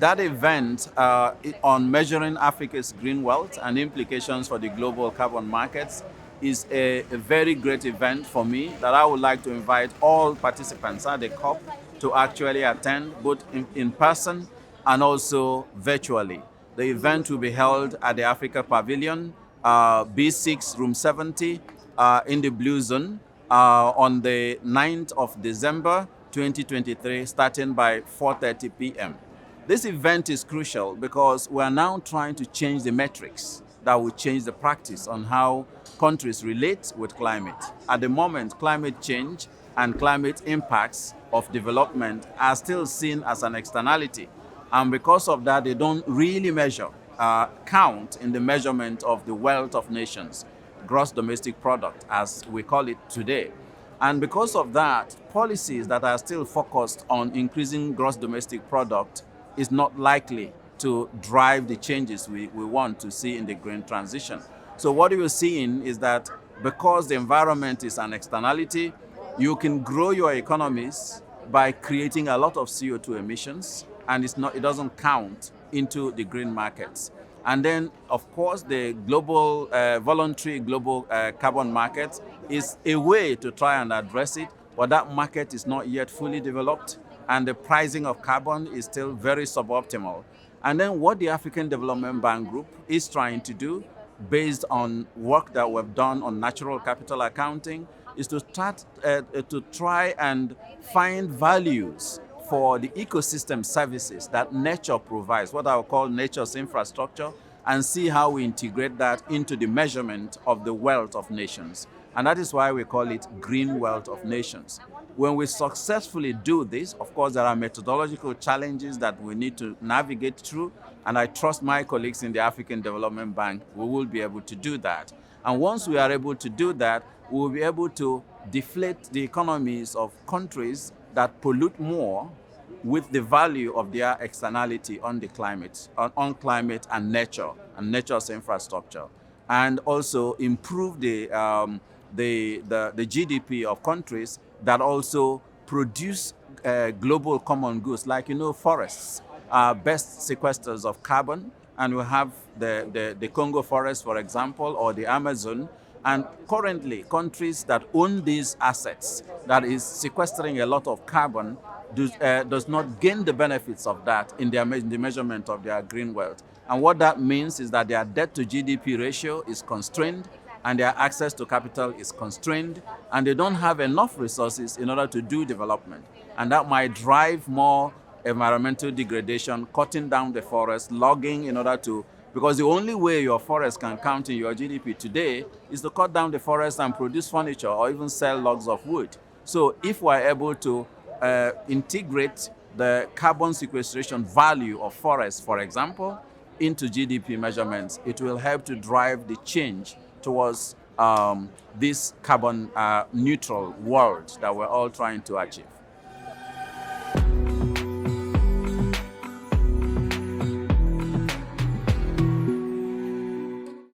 That event on measuring Africa's green wealth and implications for the global carbon markets is a very great event for me that I would like to invite all participants at the COP to actually attend, both in person and also virtually. The event will be held at the Africa Pavilion, B6, room 70, in the Blue Zone, on the 9th of December 2023, starting by 4:30 p.m. This event is crucial because we are now trying to change the metrics that will change the practice on how countries relate with climate. At the moment, climate change and climate impacts of development are still seen as an externality. And because of that, they don't really count in the measurement of the wealth of nations, gross domestic product, as we call it today. And because of that, policies that are still focused on increasing gross domestic product is not likely to drive the changes we want to see in the green transition. So what you're seeing is that because the environment is an externality, you can grow your economies by creating a lot of CO2 emissions, and it doesn't count into the green markets. And then, of course, the global voluntary global carbon market is a way to try and address it, but that market is not yet fully developed, and the pricing of carbon is still very suboptimal. And then what the African Development Bank Group is trying to do, based on work that we've done on natural capital accounting, is to start to try and find values for the ecosystem services that nature provides, what I would call nature's infrastructure, and see how we integrate that into the measurement of the wealth of nations. And that is why we call it green wealth of nations. When we successfully do this, of course, there are methodological challenges that we need to navigate through, and I trust my colleagues in the African Development Bank, we will be able to do that. And once we are able to do that, we will be able to deflate the economies of countries that pollute more with the value of their externality on the climate, on climate and nature's infrastructure, and also improve the GDP of countries that also produce global common goods, like, forests are best sequesters of carbon, and we have the Congo forest, for example, or the Amazon. And currently, countries that own these assets, that is sequestering a lot of carbon, does not gain the benefits of that in the measurement of their green wealth. And what that means is that their debt to GDP ratio is constrained, and their access to capital is constrained, and they don't have enough resources in order to do development. And that might drive more environmental degradation, cutting down the forest, logging because the only way your forest can count in your GDP today is to cut down the forest and produce furniture or even sell logs of wood. So if we're able to integrate the carbon sequestration value of forests, for example, into GDP measurements, it will help to drive the change towards this carbon neutral world that we're all trying to achieve.